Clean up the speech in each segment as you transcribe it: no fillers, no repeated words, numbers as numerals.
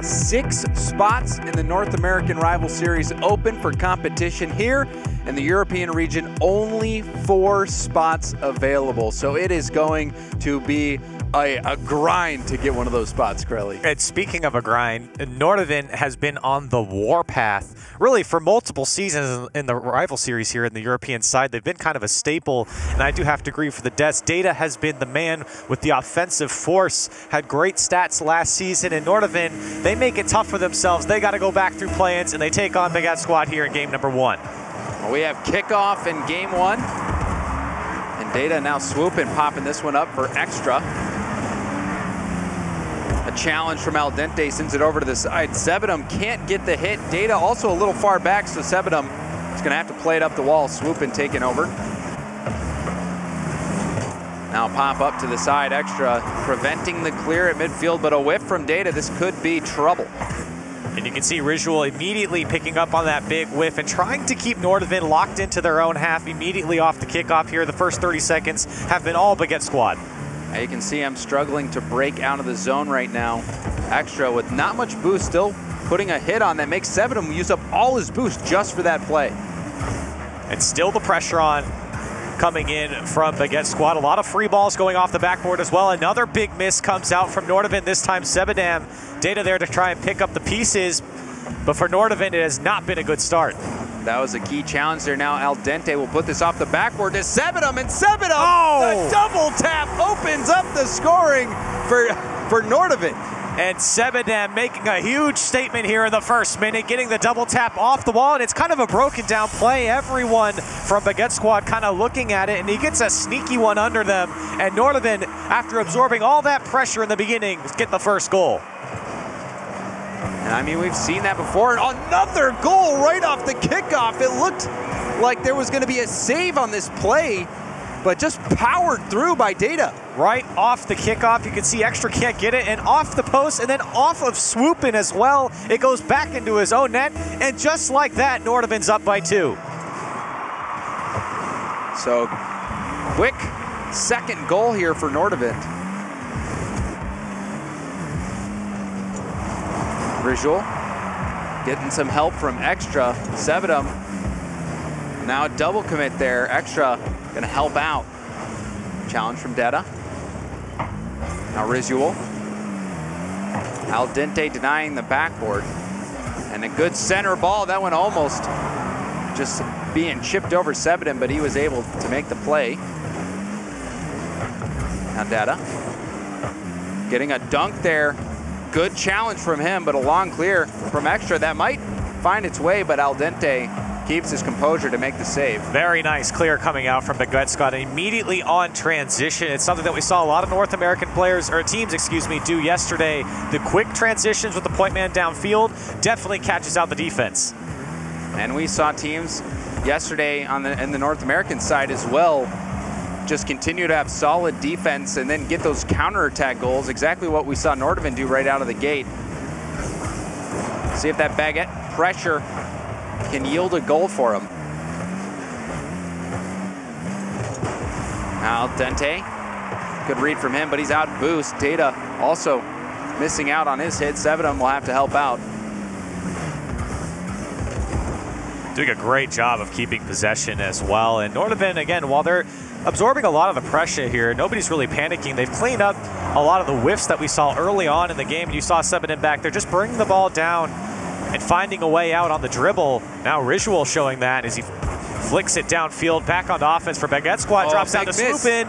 6 spots in the North American Rival Series open for competition here. In the European region, only 4 spots available. So it is going to be a grind to get one of those spots, Crelly. And speaking of a grind, Nordavind has been on the warpath really for multiple seasons in the Rival Series here in the European side. They've been kind of a staple, and I do have to agree for the Des. Data has been the man with the offensive force, had great stats last season, and Nordavind, they make it tough for themselves. They got to go back through play-ins, and they take on Bageutte Squad here in game number 1. Well, we have kickoff in game 1, and Data now swooping, popping this one up for extra. A challenge from Al Dente sends it over to the side. Sebedum can't get the hit. Data also a little far back, so Sebedum is going to have to play it up the wall. Swooping taking over. Now pop up to the side, extra, preventing the clear at midfield, but a whiff from Data. This could be trouble. And you can see Risual immediately picking up on that big whiff and trying to keep Nordavind locked into their own half immediately off the kickoff here. The first 30 seconds have been all Bageutte Squad. Now you can see I'm struggling to break out of the zone right now. Extra with not much boost, still putting a hit on that makes Sebedum use up all his boost just for that play. And still the pressure on coming in from Bageutte Squad. A lot of free balls going off the backboard as well. Another big miss comes out from Nordavind, this time Sebedam. Data there to try and pick up the pieces, but for Nordavind it has not been a good start. That was a key challenge there. Now Al Dente will put this off the backboard to Sebedum, and Sebedum, the double tap opens up the scoring for Nordavind. And Sebedam making a huge statement here in the first minute, getting the double tap off the wall, and it's kind of a broken down play. Everyone from Bageutte Squad kind of looking at it, and he gets a sneaky one under them, and Nordavind, after absorbing all that pressure in the beginning, get the first goal. And I mean, we've seen that before. Another goal right off the kickoff. It looked like there was going to be a save on this play, but just powered through by Data. Right off the kickoff, you can see Extra can't get it, and off the post, and then off of Swoopin as well. It goes back into his own net, and just like that, Nordavind's up by 2. So, quick second goal here for Nordavind. Risual getting some help from Extra. Sebedum now a double commit there. Extra gonna help out. Challenge from Data. Now Risual. Al Dente denying the backboard. And a good center ball. That one almost just being chipped over Sebedum, but he was able to make the play. Now Data getting a dunk there. Good challenge from him, but a long clear from Extra. That might find its way, but Al Dente keeps his composure to make the save. Very nice clear coming out from Bageutte Squad. Immediately on transition. It's something that we saw a lot of North American players, or teams, excuse me, do yesterday. The quick transitions with the point man downfield definitely catches out the defense. And we saw teams yesterday in the North American side as well just continue to have solid defense and then get those counterattack goals. Exactly what we saw Nordavind do right out of the gate. See if that Bageutte pressure can yield a goal for him. Al Dente, good read from him, but he's out boost. Data also missing out on his hit. Sebedum will have to help out. Doing a great job of keeping possession as well. And Nordavind, again, while they're absorbing a lot of the pressure here, nobody's really panicking. They've cleaned up a lot of the whiffs that we saw early on in the game. You saw Sebedum back there just bringing the ball down and finding a way out on the dribble. Now Risual showing that as he flicks it downfield, back onto offense for Bageutte Squad, drops down to Swoopin.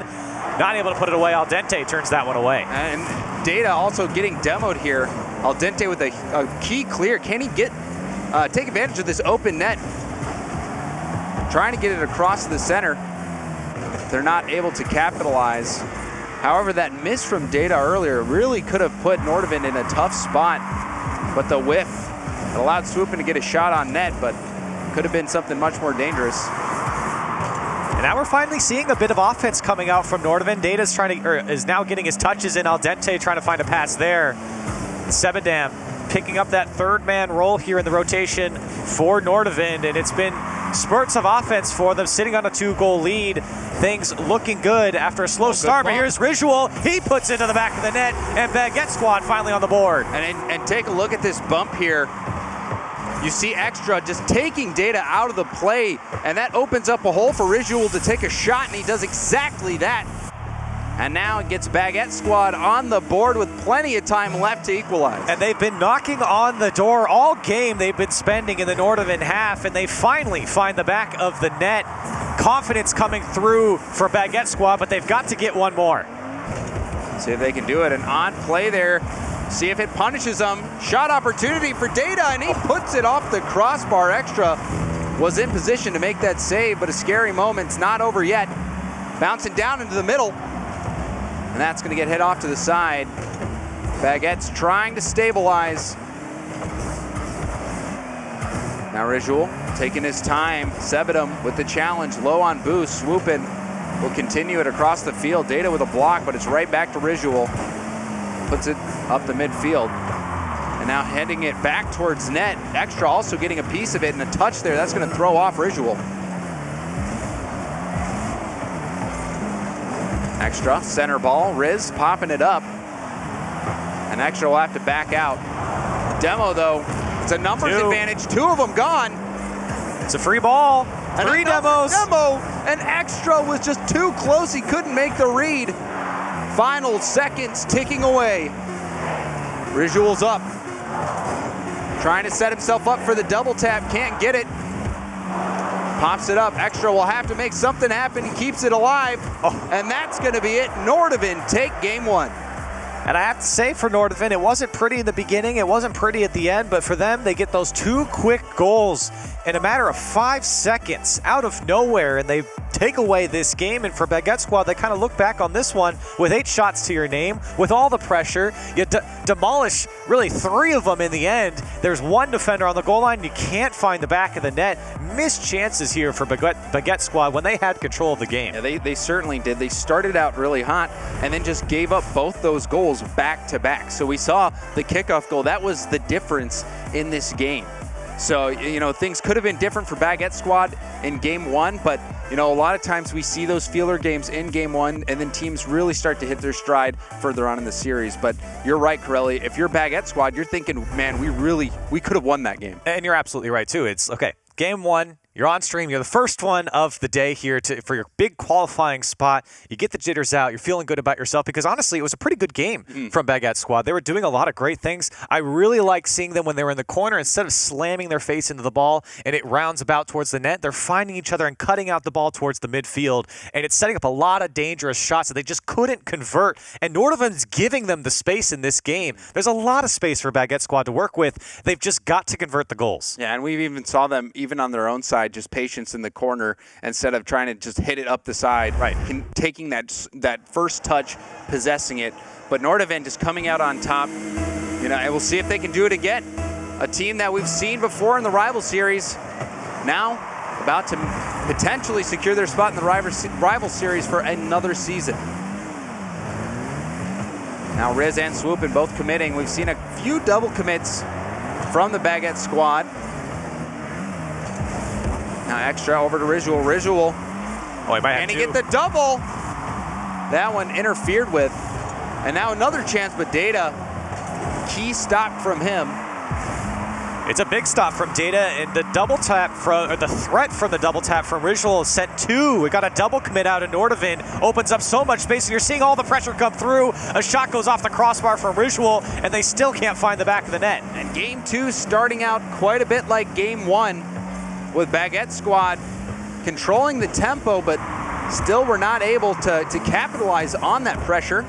Not able to put it away. Al Dente turns that one away. And Data also getting demoed here. Al Dente with a key clear. Can he get take advantage of this open net? Trying to get it across the center. They're not able to capitalize. However, that miss from Data earlier really could have put Nordavind in a tough spot, but the whiff allowed Swoopin to get a shot on net, but could have been something much more dangerous. And now we're finally seeing a bit of offense coming out from Nordavind. Data's is now getting his touches in. Al Dente trying to find a pass there. Sebedam picking up that third man role here in the rotation for Nordavind, and it's been spurts of offense for them, sitting on a 2-goal lead. Things looking good after a slow start, but here's Ritual. He puts it to the back of the net, and Bageutte squad finally on the board. And take a look at this bump here. You see Extra just taking Data out of the play, and that opens up a hole for Ritual to take a shot, and he does exactly that. And now it gets Bageutte squad on the board with plenty of time left to equalize. And they've been knocking on the door all game. They've been spending in the Nordavind half, and they finally find the back of the net. Confidence coming through for Bageutte squad, but they've got to get one more. See if they can do it. And on play there, see if it punishes them. Shot opportunity for Data, and he puts it off the crossbar. Extra was in position to make that save, but a scary moment's not over yet. Bouncing down into the middle. And that's going to get hit off to the side. Baguette's trying to stabilize. Now Ritual taking his time. Sebedum with the challenge, low on boost, swooping. Will continue it across the field. Data with a block, but it's right back to Ritual. Puts it up the midfield. And now heading it back towards net. Extra also getting a piece of it, and a touch there. That's going to throw off Ritual. Extra, center ball, Riz popping it up. And Extra will have to back out. Demo though, it's a numbers advantage, 2 of them gone. It's a free ball, 3 demos. Demo, and Extra was just too close, he couldn't make the read. Final seconds ticking away. Ritual's up. Trying to set himself up for the double tap, can't get it. Pops it up. Extra will have to make something happen. He keeps it alive. And that's going to be it. Nordavind take game 1. And I have to say for Nordavind, it wasn't pretty in the beginning. It wasn't pretty at the end. But for them, they get those 2 quick goals in a matter of 5 seconds out of nowhere. And they take away this game. And for Bageutte squad, they kind of look back on this one with 8 shots to your name, with all the pressure. You demolish really 3 of them in the end. There's 1 defender on the goal line. You can't find the back of the net. Missed chances here for Bageutte squad when they had control of the game. Yeah, they certainly did. They started out really hot and then just gave up both those goals back to back. So we saw the kickoff goal. That was the difference in this game. So, you know, things could have been different for Bageutte squad in game 1, but, you know, a lot of times we see those feeler games in game 1 and then teams really start to hit their stride further on in the series. But you're right, Corelli. If you're Bageutte squad, you're thinking, man, we could have won that game. And you're absolutely right, too. It's, okay, game 1. You're on stream. You're the first one of the day here for your big qualifying spot. You get the jitters out. You're feeling good about yourself because, honestly, it was a pretty good game from Bageutte squad. They were doing a lot of great things. I really like seeing them when they were in the corner. Instead of slamming their face into the ball and it rounds about towards the net, they're finding each other and cutting out the ball towards the midfield. And it's setting up a lot of dangerous shots that they just couldn't convert. And Nordavind's giving them the space in this game. There's a lot of space for Bageutte squad to work with. They've just got to convert the goals. Yeah, and we even saw them, even on their own side, just patience in the corner instead of trying to just hit it up the side, right? Taking that first touch, possessing it. But Nordavind just coming out on top. You know, and we'll see if they can do it again. A team that we've seen before in the rival series, now about to potentially secure their spot in the rival series for another season. Now Riz and Swoopin both committing. We've seen a few double commits from the Bageutte squad. Now Extra over to Ritual. Ritual. Oh, he might have Can he get the double? That one interfered with. And now another chance, but Data, key stop from him. It's a big stop from Data, and the double tap from, or the threat from the double tap from Ritual sent 2. We got a double commit out of Nordavind. Opens up so much space, and you're seeing all the pressure come through. A shot goes off the crossbar from Ritual, and they still can't find the back of the net. And game 2 starting out quite a bit like game 1. With Bageutte squad controlling the tempo, but still we're not able to capitalize on that pressure.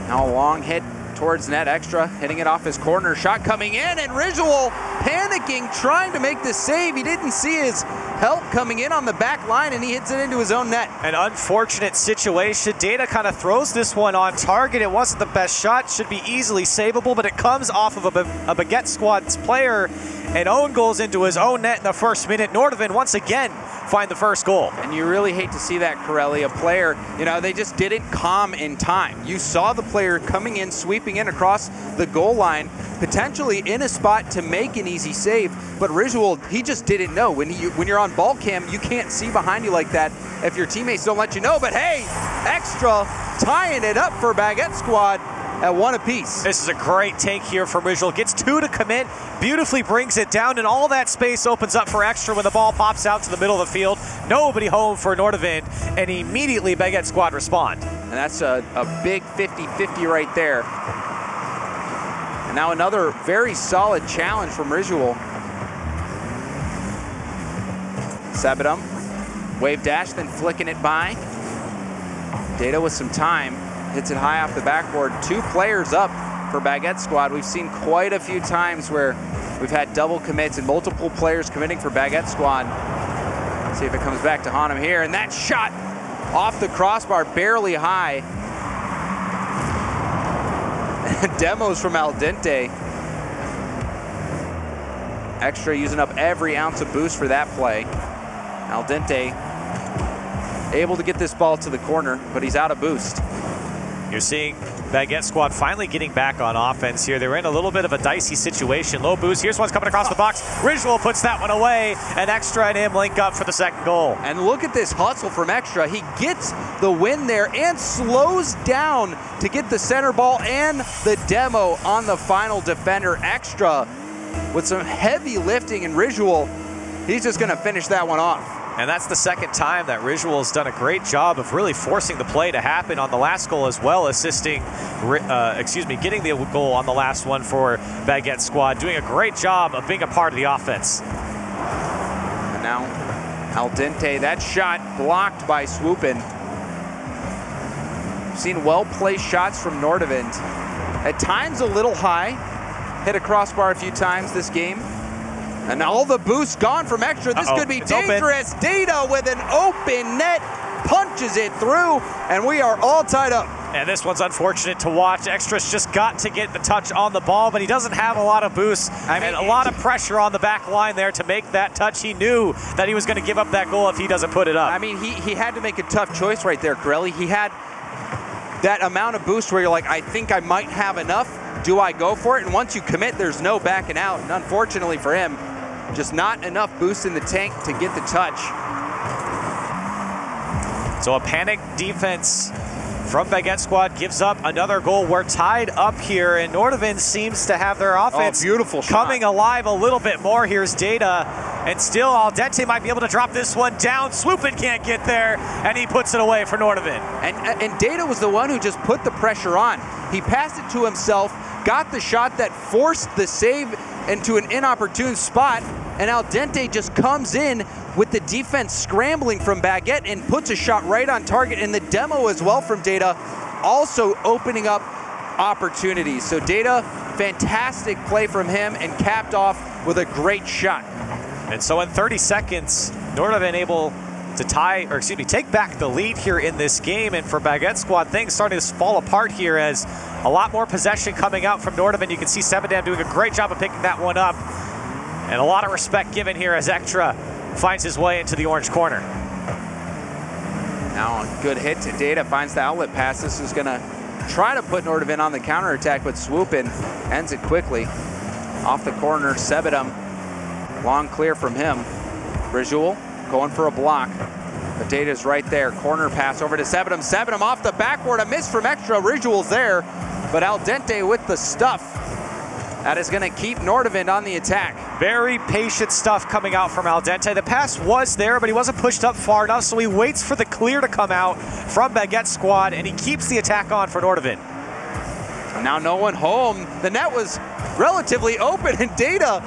Now a long hit towards net. Extra hitting it off his corner. Shot coming in, and Ritual panicking, trying to make the save. He didn't see his help coming in on the back line, and he hits it into his own net. An unfortunate situation. Data kind of throws this one on target. It wasn't the best shot. Should be easily savable, but it comes off of a Bageutte squad's player and own goals into his own net in the first minute. Nordavind once again find the first goal. And you really hate to see that, Corelli. A player, you know, they just didn't calm in time. You saw the player coming in, sweeping in across the goal line, potentially in a spot to make an easy save, but Risual, he just didn't know. When you're on ball cam, you can't see behind you like that if your teammates don't let you know. But hey, Extra tying it up for Bageutte squad at 1 apiece. This is a great take here from Risual. Gets 2 to commit, beautifully brings it down, and all that space opens up for Extra when the ball pops out to the middle of the field. Nobody home for Nordavind, and immediately Bageutte squad respond. And that's a big 50-50 right there. And now another very solid challenge from Risual. Sebedum, wave dash, then flicking it by. Data with some time, hits it high off the backboard. 2 players up for Bageutte squad. We've seen quite a few times where we've had double commits and multiple players committing for Bageutte squad. Let's see if it comes back to haunt him here. And that shot off the crossbar, barely high. Demos from Al Dente. Extra using up every ounce of boost for that play. Al Dente able to get this ball to the corner, but he's out of boost. You're seeing Bageutte squad finally getting back on offense here. They were in a little bit of a dicey situation. Low boost. Here's one's coming across the box. Risual puts that one away, and Extra and him link up for the second goal. And look at this hustle from Extra. He gets the win there and slows down to get the center ball and the demo on the final defender. Extra with some heavy lifting, and Risual, he's just going to finish that one off. And that's the second time that Risual has done a great job of really forcing the play to happen on the last goal as well, assisting, getting the goal on the last one for Bageutte squad, doing a great job of being a part of the offense. And now Al Dente, that shot blocked by Swoopin. We've seen well-placed shots from Nordavind. At times a little high, hit a crossbar a few times this game. And all the boost gone from Extra. This could be dangerous. Open. Data with an open net, punches it through, and we are all tied up. And this one's unfortunate to watch. Extra's just got to get the touch on the ball, but he doesn't have a lot of boost. And a lot of pressure on the back line there to make that touch. He knew that he was going to give up that goal if he doesn't put it up. I mean, he had to make a tough choice right there, Corelli. He had that amount of boost where you're like, I think I might have enough. Do I go for it? And once you commit, there's no backing out. And unfortunately for him, just not enough boost in the tank to get the touch. So a panic defense from Bageutte squad gives up another goal. We're tied up here, and Nordavind seems to have their offense beautiful coming alive a little bit more. Here's Data, and still Al Dente might be able to drop this one down. Swoopin can't get there, and he puts it away for Nordavind. And Data was the one who just put the pressure on. He passed it to himself, got the shot that forced the save into an inopportune spot, and Al Dente just comes in with the defense scrambling from Bageutte and puts a shot right on target, and the demo as well from Data also opening up opportunities. So Data, fantastic play from him and capped off with a great shot. And so in 30 seconds, Nordavind able to take back the lead here in this game. And for Bageutte squad, things starting to fall apart here as a lot more possession coming out from Nordavind. You can see Sebedam doing a great job of picking that one up. And a lot of respect given here as Extra finds his way into the orange corner. Now a good hit to Data, finds the outlet pass. This is gonna try to put Nordavind on the counterattack, but Swoopin ends it quickly. Off the corner, Sebedam, long clear from him. Risual going for a block. But Data's right there. Corner pass over to Sebedam. Sebedam off the backboard. A miss from Extra. Risual's there. But Al Dente with the stuff. That is going to keep Nordavind on the attack. Very patient stuff coming out from Al Dente. The pass was there, but he wasn't pushed up far enough, so he waits for the clear to come out from Bageutte squad, and he keeps the attack on for Nordavind. Now no one home. The net was relatively open, and Data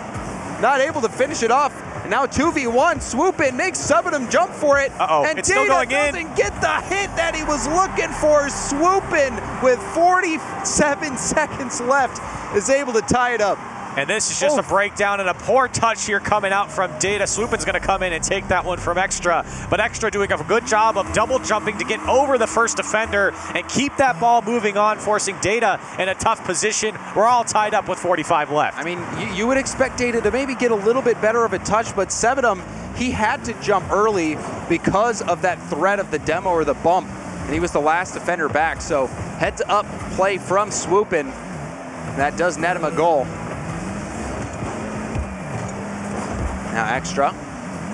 not able to finish it off. And now 2v1, Swoopin makes Sebedam jump for it. And it's Data still going doesn't get the hit that he was looking for. Swoopin with 47 seconds left is able to tie it up. And this is just a breakdown and a poor touch here coming out from Data. Swoopin's going to come in and take that one from Extra. But Extra doing a good job of double jumping to get over the first defender and keep that ball moving on, forcing Data in a tough position. We're all tied up with 45 left. I mean, you would expect Data to maybe get a little bit better of a touch, but Sebedam, he had to jump early because of that threat of the demo or the bump, and he was the last defender back. So heads up play from Swoopin. That does net him a goal. Now Extra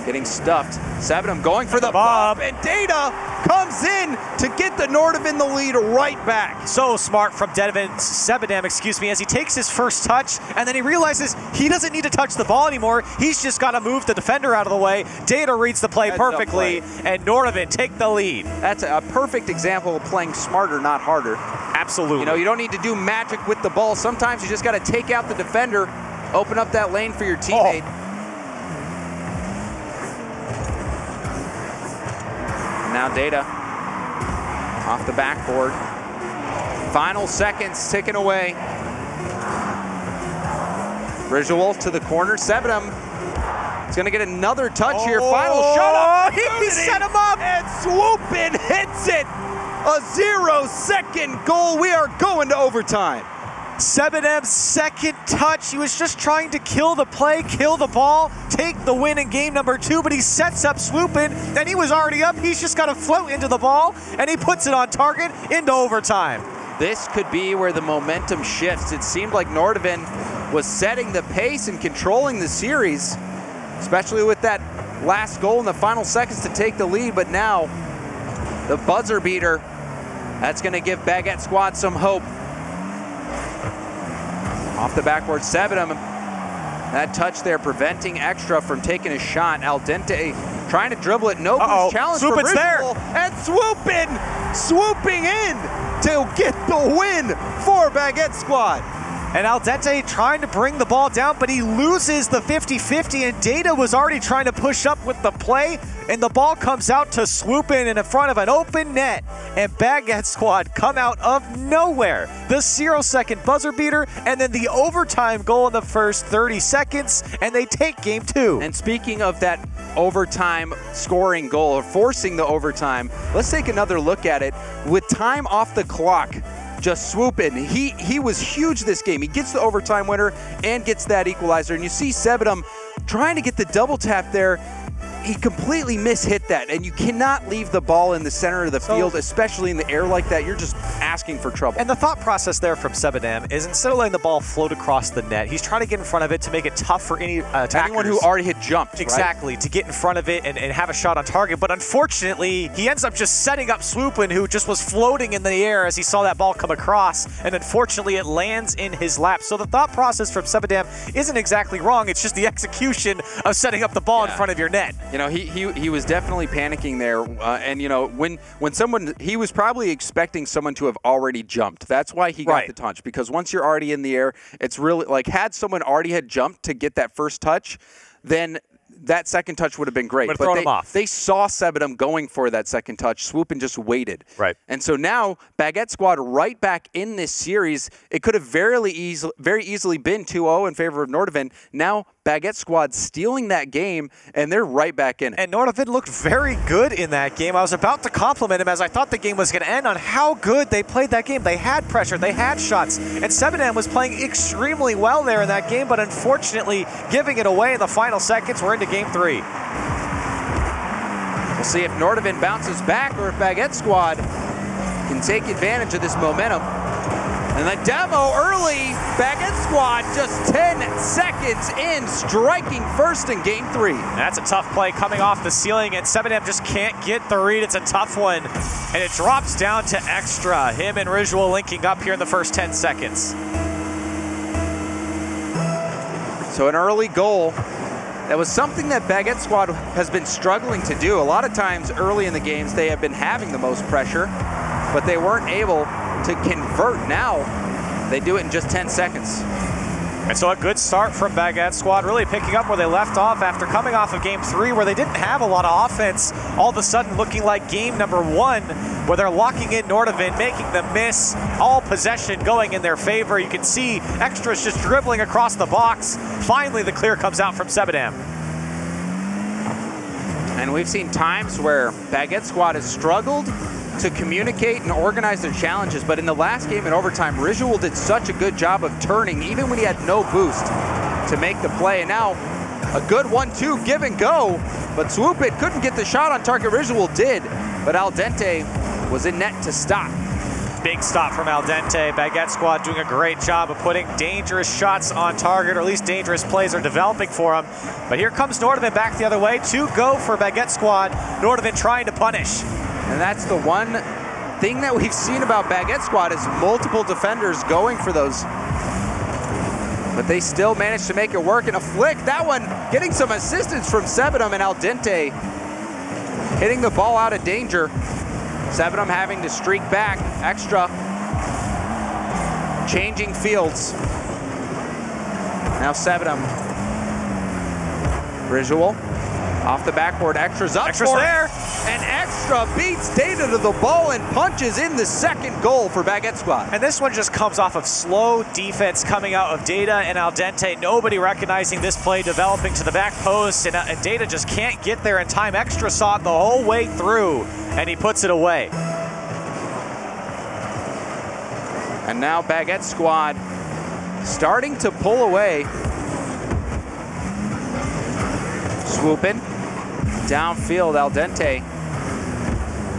getting stuffed. Sebedem going for the bump, and Data comes in to get the Nordavind the lead right back. So smart from Sebedem, excuse me, as he takes his first touch, and then he realizes he doesn't need to touch the ball anymore. He's just got to move the defender out of the way. Data reads the play perfectly, and Nordavind take the lead. That's a perfect example of playing smarter, not harder. Absolutely. You know, you don't need to do magic with the ball. Sometimes you just got to take out the defender, open up that lane for your teammate. Now Data off the backboard. Final seconds ticking away. Visual to the corner. Sebedem is going to get another touch here. Final shot up. He set him up. And Swoopin hits it. A 0-second goal. We are going to overtime. Sebedem's second touch. He was just trying to kill the play, kill the ball, take the win in game number 2, but he sets up Swoopin, and he was already up. He's just got to float into the ball, and he puts it on target into overtime. This could be where the momentum shifts. It seemed like Nordavind was setting the pace and controlling the series, especially with that last goal in the final seconds to take the lead, but now the buzzer beater, that's going to give Bageutte squad some hope. Off the backboard, Sebedem, that touch there preventing Extra from taking a shot. Al Dente trying to dribble it, no boost challenge for Visual, there. And swooping in to get the win for Bageutte squad. And Al Dente trying to bring the ball down, but he loses the 50-50, and Data was already trying to push up with the play, and the ball comes out to Swoopin in front of an open net, and Bageutte squad come out of nowhere. The 0-second buzzer beater, and then the overtime goal in the first 30 seconds, and they take game 2. And speaking of that overtime scoring goal, or forcing the overtime, let's take another look at it. With time off the clock, just Swoopin. He was huge this game. He gets the overtime winner and gets that equalizer. And you see Sebedem trying to get the double tap there. He completely mishit that, and you cannot leave the ball in the center of the field, especially in the air like that. You're just asking for trouble. And the thought process there from Sebedem is, instead of letting the ball float across the net, he's trying to get in front of it to make it tough for any attackers. Anyone who already had jumped, exactly, right? To get in front of it and have a shot on target. But unfortunately, he ends up just setting up Swoopin, who just was floating in the air as he saw that ball come across, and unfortunately it lands in his lap. So the thought process from Sebedem isn't exactly wrong. It's just the execution of setting up the ball in front of your net. You know, he was definitely panicking there, and you know, when someone, he was probably expecting someone to have already jumped. That's why he got the touch, because once you're already in the air, it's really like, had someone already had jumped to get that first touch, then that second touch would have been great. But they saw Sebedem going for that second touch. Swoopin just waited. Right. And so now Bageutte squad right back in this series. It could have very easily been 2-0 in favor of Nordavind. Now Bageutte squad stealing that game, and they're right back in it. And Nordavind looked very good in that game. I was about to compliment him, as I thought the game was going to end, on how good they played that game. They had pressure, they had shots, and Sebedem was playing extremely well there in that game, but unfortunately giving it away in the final seconds. We're into game 3. We'll see if Nordavind bounces back or if Bageutte squad can take advantage of this momentum. And the demo early, Bageutte squad just 10 seconds in, striking first in game 3. That's a tough play coming off the ceiling, and Sebedem just can't get the read. It's a tough one, and it drops down to Extra. Him and Risual linking up here in the first 10 seconds. So an early goal. That was something that Bageutte squad has been struggling to do. A lot of times early in the games, they have been having the most pressure, but they weren't able to convert. Now they do it in just 10 seconds. And so a good start from Bageutte squad, really picking up where they left off after coming off of game 3, where they didn't have a lot of offense. All of a sudden looking like game number 1, where they're locking in Nordavind, making them miss, all possession going in their favor. You can see Extras just dribbling across the box. Finally the clear comes out from Sebedem. And we've seen times where Bageutte squad has struggled to communicate and organize their challenges, but in the last game in overtime, Risual did such a good job of turning, even when he had no boost, to make the play. And now A good 1-2 give and go, but Swoop It couldn't get the shot on target. Risual did, but Al Dente was in net to stop. Big stop from Al Dente. Bageutte squad doing a great job of putting dangerous shots on target, or at least dangerous plays are developing for him. But here comes Nordavind back the other way. 2 go for Bageutte squad. Nordavind trying to punish. And that's the one thing that we've seen about Bageutte squad is multiple defenders going for those. But they still managed to make it work in a flick. That one getting some assistance from Sebedum, and Al Dente hitting the ball out of danger. Sebedum having to streak back. Extra. Changing fields. Now Sebedum. Risual. Off the backboard. Extra's up. Extra's there. And Extra beats Data to the ball and punches in the second goal for Bageutte squad. And this one just comes off of slow defense coming out of Data and Al Dente. Nobody recognizing this play developing to the back post, and Data just can't get there in time. Extra saw it the whole way through, and he puts it away. And now Bageutte squad starting to pull away. Swooping downfield, Al Dente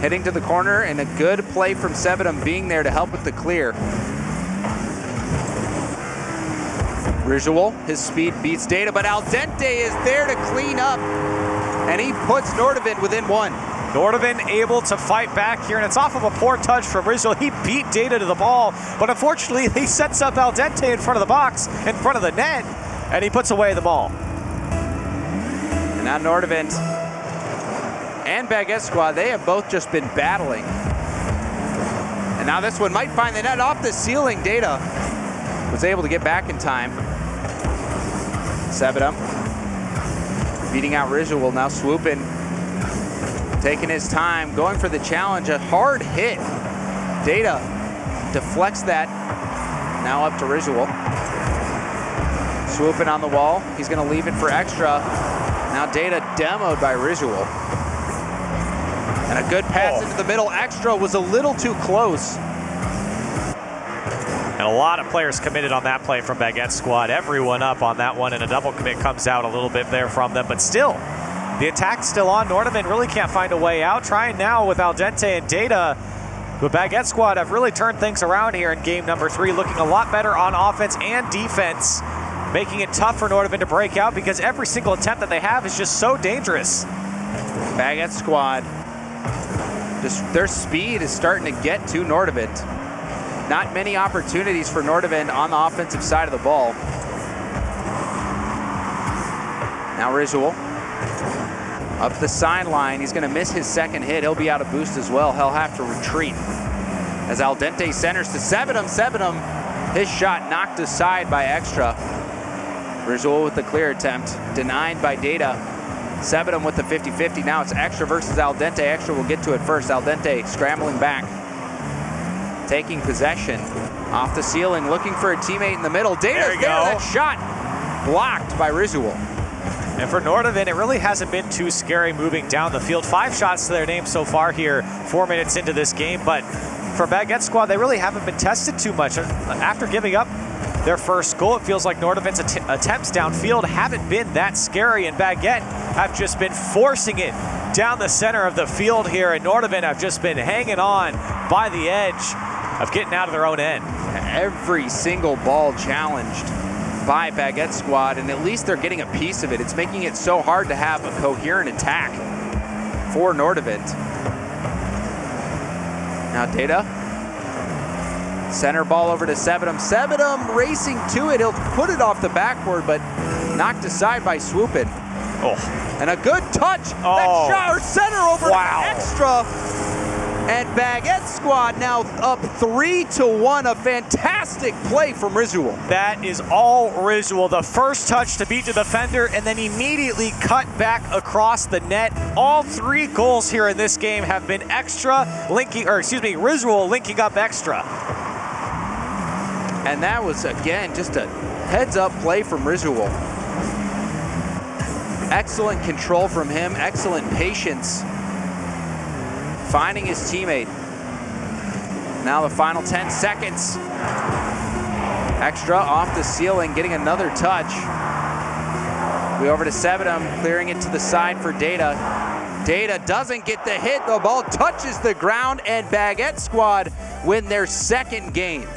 hitting to the corner, and a good play from Sebedum being there to help with the clear. Risual, his speed beats Data, but Al Dente is there to clean up, and he puts Nordavind within 1. Nordavind able to fight back here, and it's off of a poor touch from Risual. He beat Data to the ball, but unfortunately he sets up Al Dente in front of the box, in front of the net, and he puts away the ball. And now Nordavind and Bageutte squad, they have both just been battling. And now this one might find the net off the ceiling. Data was able to get back in time. Sebedum beating out Risual, now swooping, taking his time, going for the challenge, a hard hit. Data deflects that, now up to Risual. Swooping on the wall, he's gonna leave it for Extra. Now Data demoed by Risual. And a good pass into the middle. Extra was a little too close. And a lot of players committed on that play from Bageutte squad. Everyone up on that one, and a double commit comes out a little bit there from them. But still, the attack's still on. Nordavind really can't find a way out. Trying now with Al Dente and Data. But Bageutte squad have really turned things around here in game number 3, looking a lot better on offense and defense, making it tough for Nordavind to break out because every single attempt that they have is just so dangerous. Bageutte squad, just their speed is starting to get to Nordavind. Not many opportunities for Nordavind on the offensive side of the ball. Now Risual up the sideline. He's going to miss his second hit. He'll be out of boost as well. He'll have to retreat as Al Dente centers to Sebedum. Sebedum, his shot knocked aside by Extra. Risual with the clear attempt, denied by Data. Sebedum with the 50-50. Now it's Extra versus Al Dente. Extra will get to it first. Al Dente scrambling back, taking possession. Off the ceiling, looking for a teammate in the middle. Data's there. That shot blocked by Risual. And for Nordavind, it really hasn't been too scary moving down the field. 5 shots to their name so far here, 4 minutes into this game. But for Bageutte squad, they really haven't been tested too much. After giving up their first goal, it feels like Nordavind's attempts downfield haven't been that scary, and Bageutte have just been forcing it down the center of the field here, and Nordavind have just been hanging on by the edge of getting out of their own end. Every single ball challenged by Bageutte squad, and at least they're getting a piece of it. It's making it so hard to have a coherent attack for Nordavind. Now Data, center ball over to Sebedum. Sebedum racing to it. He'll put it off the backboard, but knocked aside by Swoopin. And a good touch. That shot, or center over to Extra. And Bageutte squad now up 3-1. A fantastic play from Risual. That is all Risual. The first touch to beat the defender, and then immediately cut back across the net. All 3 goals here in this game have been Risual linking up Extra. And that was, again, just a heads-up play from Risual. Excellent control from him, excellent patience, finding his teammate. Now the final 10 seconds. Extra off the ceiling, getting another touch. We over to Sebedum, clearing it to the side for Data. Data doesn't get the hit. The ball touches the ground, and Bageutte Squad win their second game.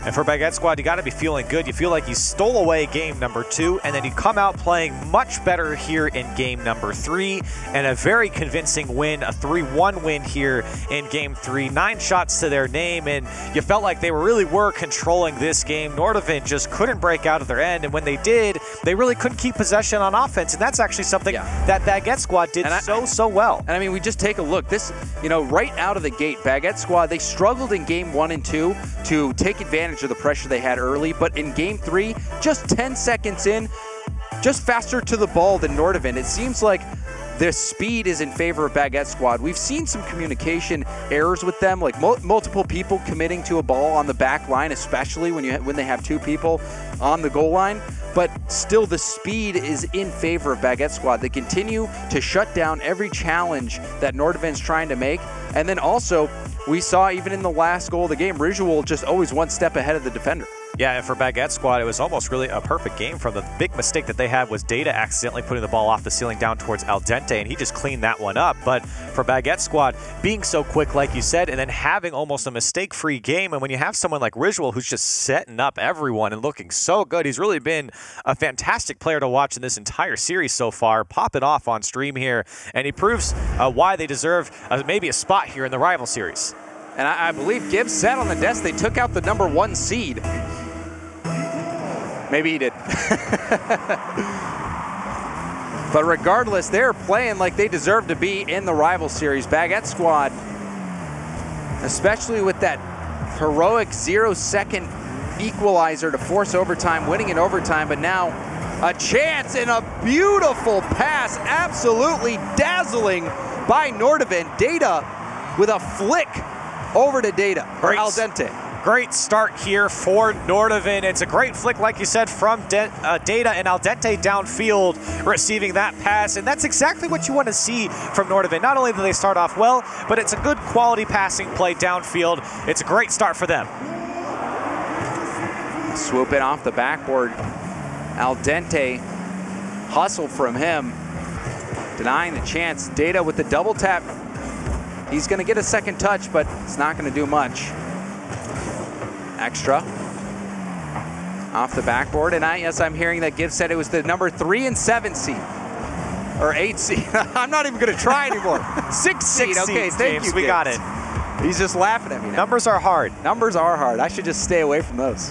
And for Bageutte Squad, you got to be feeling good. You feel like you stole away game number 2, and then you come out playing much better here in game number 3, and a very convincing win, a 3-1 win here in game 3. 9 shots to their name, and you felt like they really were controlling this game. Nordavind just couldn't break out of their end, and when they did, they really couldn't keep possession on offense, and that's actually something that Bageutte Squad did so well. And I mean, we just take a look. This, you know, right out of the gate, Bageutte Squad, they struggled in game 1 and 2 to take advantage of the pressure they had early, but in game 3, just 10 seconds in, just faster to the ball than Nordavind. It seems like the speed is in favor of Bageutte Squad. We've seen some communication errors with them, like multiple people committing to a ball on the back line, especially when they have 2 people on the goal line. But still, the speed is in favor of Bageutte Squad. They continue to shut down every challenge that Nordavind's trying to make. And then also, we saw even in the last goal of the game, Rizzual just always one step ahead of the defender. Yeah, and for Bageutte Squad, it was almost really a perfect game from the big mistake that they had was Data accidentally putting the ball off the ceiling down towards Al Dente, and he just cleaned that one up. But for Bageutte Squad, being so quick, like you said, and then having almost a mistake-free game, and when you have someone like Rizzual who's just setting up everyone and looking so good, he's really been a fantastic player to watch in this entire series so far, popping off on stream here, and he proves why they deserve maybe a spot here in the rival series. And I believe Gibbs said on the desk they took out the #1 seed. Maybe he did. But regardless, they're playing like they deserve to be in the rival series. Bageutte Squad, especially with that heroic 0-second equalizer to force overtime, winning in overtime, but now a chance and a beautiful pass, absolutely dazzling by Nordavind. Data with a flick over to Data, or Al Dente. Great start here for Nordavind. It's a great flick, like you said, from Data, and Al Dente downfield receiving that pass. And that's exactly what you want to see from Nordavind. Not only do they start off well, but it's a good quality passing play downfield. It's a great start for them. Swoop it off the backboard. Al Dente, hustle from him, denying the chance. Data with the double tap. He's going to get a second touch, but it's not going to do much. Extra off the backboard, and yes, I'm hearing that Gibbs said it was the #3 and 7 seed, or 8 seed. I'm not even going to try anymore. 6 seed. Okay, thank you, we got it. He's just laughing at me now. Numbers are hard. Numbers are hard. I should just stay away from those.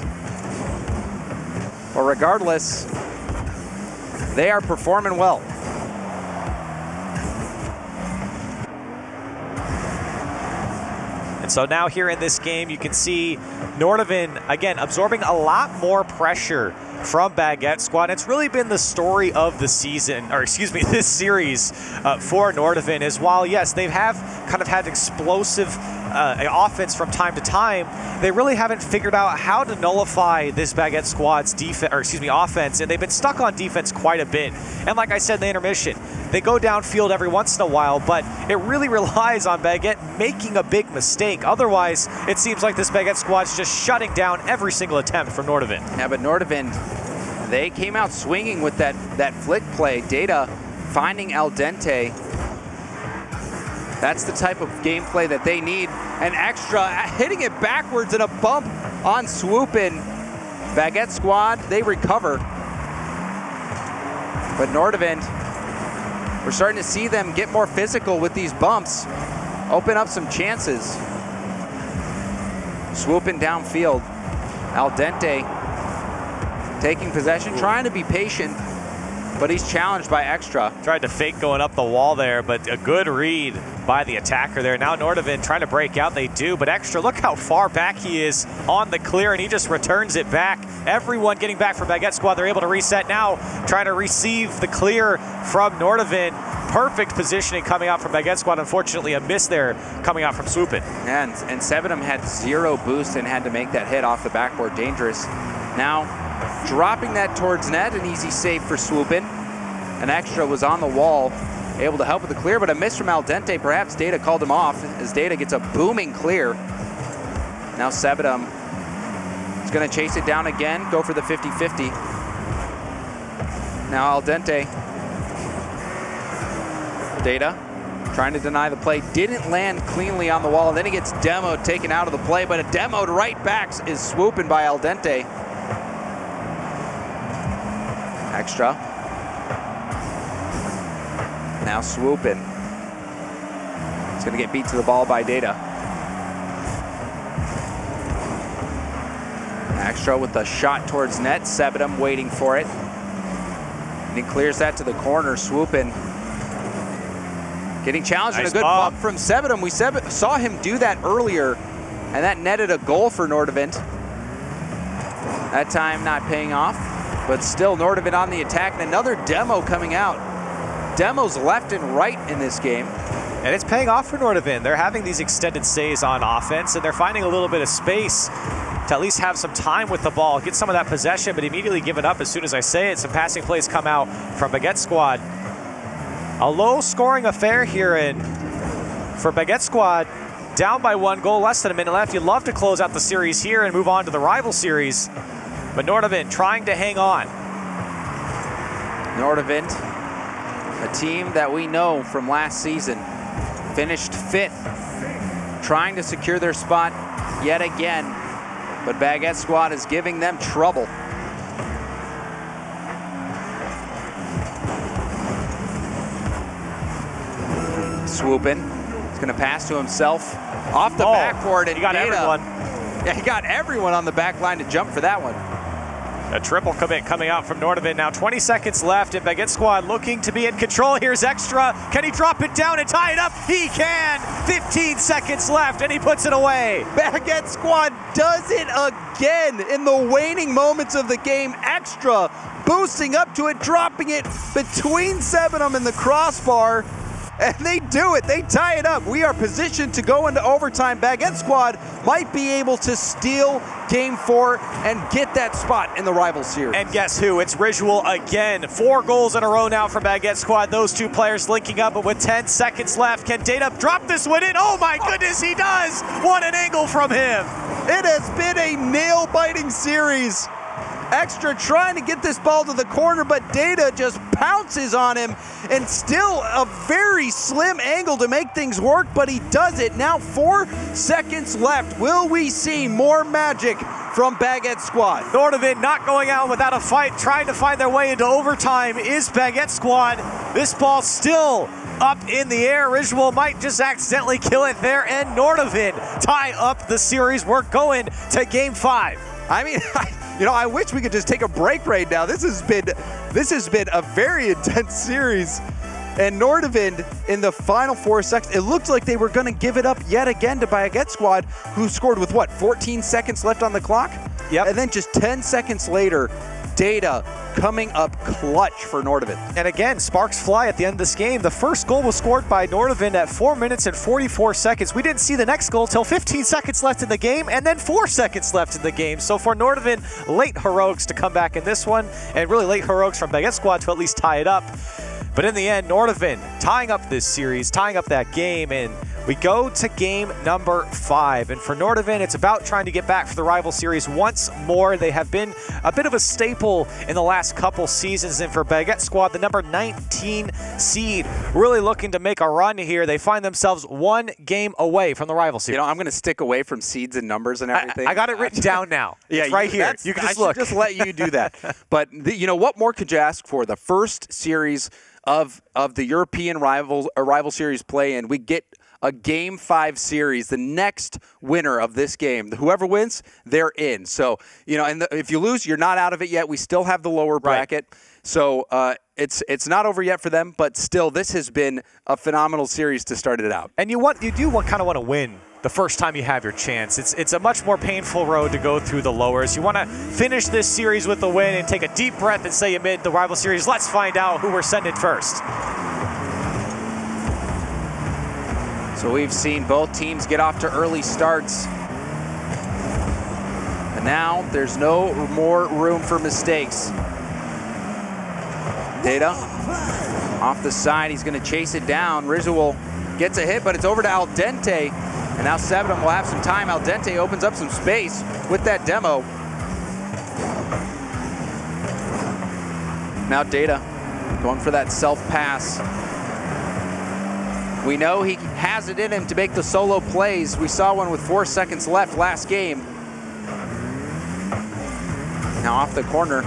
But regardless, they are performing well. And so now here in this game, you can see Nordavind, again, absorbing a lot more pressure from Bageutte Squad. It's really been the story of the season, or excuse me, this series for Nordavind is while, yes, they have kind of had explosive offense from time to time, they really haven't figured out how to nullify this Bageutte Squad's offense, and they've been stuck on defense quite a bit. And like I said in the intermission, they go downfield every once in a while, but it really relies on Bageutte making a big mistake. Otherwise, it seems like this Bageutte Squad's just shutting down every single attempt from Nordavind. Yeah, but Nordavind, they came out swinging with that flick play. Data finding Al Dente. That's the type of gameplay that they need. An extra, hitting it backwards and a bump on swooping. Bageutte Squad, they recover. But Nordavind, we're starting to see them get more physical with these bumps, open up some chances. Swooping downfield. Al Dente taking possession, trying to be patient, but he's challenged by extra. Tried to fake going up the wall there, but a good read by the attacker there. Now Nordavind trying to break out, they do, but extra, look how far back he is on the clear, and he just returns it back. Everyone getting back from Bageutte Squad, they're able to reset now, trying to receive the clear from Nordavind. Perfect positioning coming out from Bageutte Squad. Unfortunately, a miss there coming out from swooping. And Sebedum had 0 boost and had to make that hit off the backboard. Dangerous. Now dropping that towards net, an easy save for swooping. An extra was on the wall, able to help with the clear, but a miss from Al Dente. Perhaps Data called him off as Data gets a booming clear. Now Sebedum is going to chase it down again, go for the 50-50. Now Al Dente. Data trying to deny the play. Didn't land cleanly on the wall. Then he gets demoed, taken out of the play, but a demoed right back is swooping by Al Dente. Extra. Now swooping. He's going to get beat to the ball by Data. Extra with the shot towards net. Sebedum waiting for it. And he clears that to the corner. Swooping. Getting challenged, nice, and a good bump from Sebedum. We saw him do that earlier, and that netted a goal for Nordavind. That time not paying off, but still Nordavind on the attack, and another demo coming out. Demos left and right in this game. And it's paying off for Nordavind. They're having these extended stays on offense, and they're finding a little bit of space to at least have some time with the ball, get some of that possession, but immediately give it up as soon as I say it. Some passing plays come out from Bageutte squad. A low-scoring affair here, and for Bageutte squad, down by 1 goal, less than a minute left. You'd love to close out the series here and move on to the rival series, but Nordavind trying to hang on. Nordavind, a team that we know from last season, finished 5th, trying to secure their spot yet again, but Bageutte squad is giving them trouble. Swooping. He's going to pass to himself off the backboard, and he got everyone. Yeah, he got everyone on the back line to jump for that one. A triple commit coming out from Nordavind. Now 20 seconds left, and Bageutte squad looking to be in control. Here's Extra. Can he drop it down and tie it up? He can. 15 seconds left, and he puts it away. Bageutte squad does it again in the waning moments of the game. Extra boosting up to it, dropping it between Sebedum and the crossbar. And they do it. They tie it up. We are positioned to go into overtime. Bageutte squad might be able to steal Game 4 and get that spot in the rival series. And guess who? It's Risual again. 4 goals in a row now for Bageutte squad. Those two players linking up, but with 10 seconds left, can Data drop this one in? Oh my goodness, he does! What an angle from him! It has been a nail-biting series. Extra trying to get this ball to the corner, but Data just pounces on him, and still a very slim angle to make things work, but he does it. Now 4 seconds left. Will we see more magic from Bageutte squad? Nordavind not going out without a fight, trying to find their way into overtime is Bageutte squad. This ball still up in the air. Risual might just accidentally kill it there, and Nordavind tie up the series. We're going to Game 5. I mean, I wish we could just take a break right now. This has been a very intense series. And Nordavind, in the final 4 seconds, it looked like they were going to give it up yet again to Bageutte squad, who scored with, what, 14 seconds left on the clock? Yep. And then just 10 seconds later, Data coming up clutch for Nordavind. And again, sparks fly at the end of this game. The first goal was scored by Nordavind at 4 minutes and 44 seconds. We didn't see the next goal till 15 seconds left in the game, and then 4 seconds left in the game. So for Nordavind, late heroics to come back in this one, and really late heroics from Bageutte squad to at least tie it up. But in the end, Nordavind tying up this series, tying up that game, and we go to game number 5. And for Nordavind, it's about trying to get back for the rival series once more. They have been a bit of a staple in the last couple seasons. And for Bageutte squad, the number 19 seed, really looking to make a run here. They find themselves 1 game away from the rival series. I'm going to stick away from seeds and numbers and everything. I got it written down now. Yeah, it's right here. You can just look. I should just let you do that. But what more could you ask for? The first series of the European rival series play, and we get a Game 5 series. The next winner of this game, whoever wins, they're in. So, and if you lose, you're not out of it yet. We still have the lower bracket. Right. So it's not over yet for them, but still, this has been a phenomenal series to start it out. And you do kind of want to win the first time you have your chance. It's a much more painful road to go through the lowers. You want to finish this series with a win and take a deep breath and say you made the rival series. Let's find out who we're sending first. So we've seen both teams get off to early starts. And now there's no more room for mistakes. Data off the side. He's going to chase it down. Risual gets a hit, but it's over to Al Dente. And now Sebedum will have some time. Al Dente opens up some space with that demo. Now Data going for that self-pass. We know he has it in him to make the solo plays. We saw one with 4 seconds left last game. Now off the corner.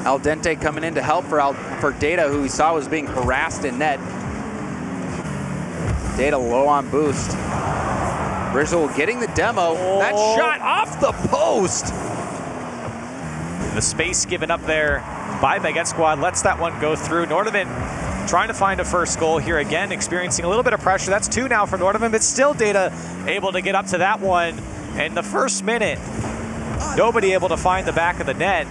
Al Dente coming in to help for Data, who we saw was being harassed in net. Data low on boost. Rizal getting the demo. That shot off the post. The space given up there by Bageutte Squad lets that one go through. Nordavind trying to find a first goal here again, experiencing a little bit of pressure. That's 2 now for Nordavind, but still Data able to get up to that one. And the first minute, nobody able to find the back of the net.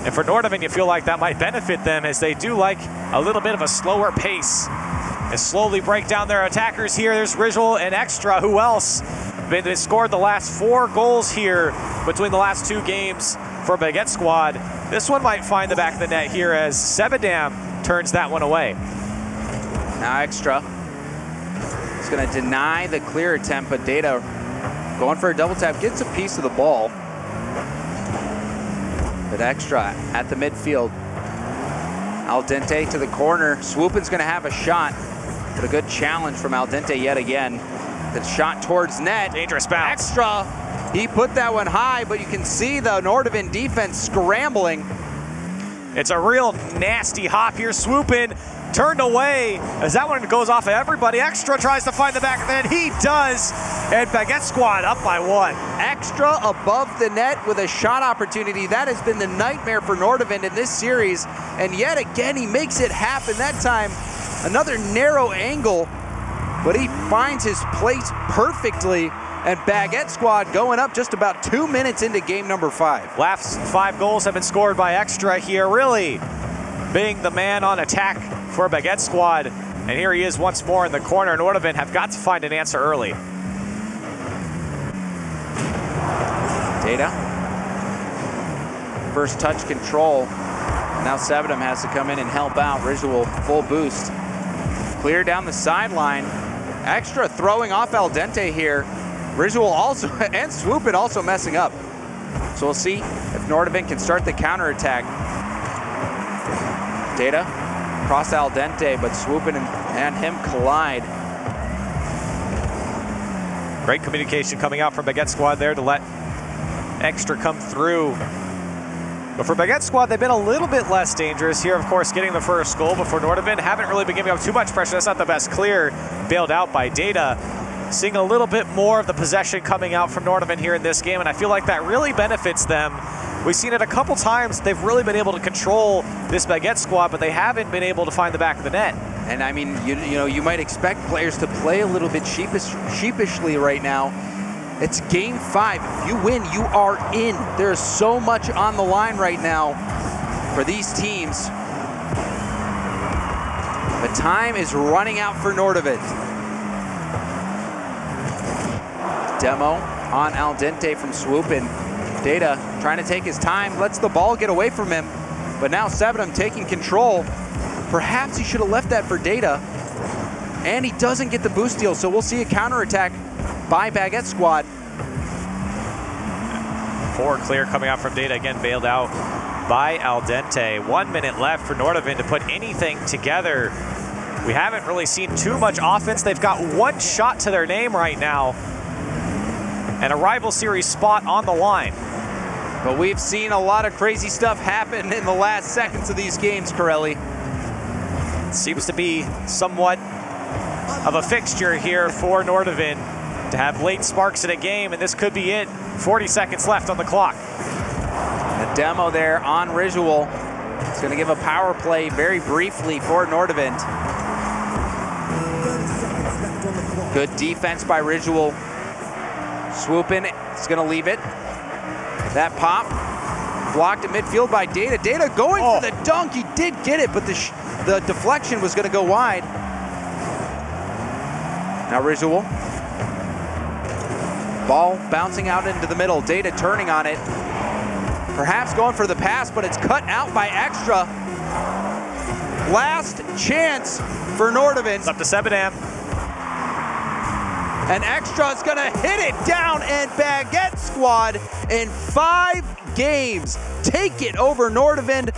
And for Nordavind, you feel like that might benefit them, as they do like a little bit of a slower pace. And slowly break down their attackers here. There's Rizal and Extra. Who else? They scored the last 4 goals here between the last 2 games for Bageutte Squad. This one might find the back of the net here as Sebadam turns that one away. Now Extra is going to deny the clear attempt, but Data going for a double tap, gets a piece of the ball. But Extra at the midfield. Al Dente to the corner. Swoopin's going to have a shot, but a good challenge from Al Dente yet again. The shot towards net. Dangerous bounce. Extra, he put that one high, but you can see the Nordavind defense scrambling. It's a real nasty hop here. Swoopin turned away as that one goes off of everybody. Extra tries to find the back of the net. He does, and Bageutte Squad up by 1. Extra above the net with a shot opportunity. That has been the nightmare for Nordavind in this series, and yet again he makes it happen. That time another narrow angle, but he finds his place perfectly, and Bageutte Squad going up just about 2 minutes into game number 5. Last 5 goals have been scored by Extra here, really being the man on attack for Bageutte Squad. And here he is once more in the corner. Nordavind have got to find an answer early. Data. First touch control. Now Sebadam has to come in and help out. Rizal full boost. Clear down the sideline. Extra throwing off Al Dente here. Rizal also, and Swoopin also messing up. So we'll see if Nordavind can start the counterattack. Data cross Al Dente, but Swoopin and him collide. Great communication coming out from Bageutte Squad there to let Extra come through. But for Bageutte Squad, they've been a little bit less dangerous here, of course, getting the first goal. But for Nordavind, haven't really been giving up too much pressure. That's not the best clear, bailed out by Data. Seeing a little bit more of the possession coming out from Nordavind here in this game, and I feel like that really benefits them. We've seen it a couple times. They've really been able to control this Bageutte Squad, but they haven't been able to find the back of the net. And I mean, you know, you might expect players to play a little bit sheepishly right now. It's game 5. If you win, you are in. There's so much on the line right now for these teams. The time is running out for Nordavind. Demo on Al Dente from Swoopin. Data trying to take his time, lets the ball get away from him, but now Sebadam taking control. Perhaps he should have left that for Data, and he doesn't get the boost deal, so we'll see a counterattack by Bageutte Squad. 4 clear coming out from Data, again bailed out by Al Dente. 1 minute left for Nordavind to put anything together. We haven't really seen too much offense. They've got 1 shot to their name right now, and a rival series spot on the line. But we've seen a lot of crazy stuff happen in the last seconds of these games, Corelli. Seems to be somewhat of a fixture here for Nordavind to have late sparks in a game, and this could be it. 40 seconds left on the clock. The demo there on Rizal. It's going to give a power play very briefly for Nordavind. Good defense by Rizal. Swoopin is going to leave it. That pop blocked at midfield by Data. Data going for the dunk. He did get it, but the deflection was going to go wide. Now Rizal. Ball bouncing out into the middle. Data turning on it. Perhaps going for the pass, but it's cut out by Extra. Last chance for Nordavind. It's up to Sebadam. And Extra is gonna hit it down, and Bageutte Squad in 5 games take it over Nordavind.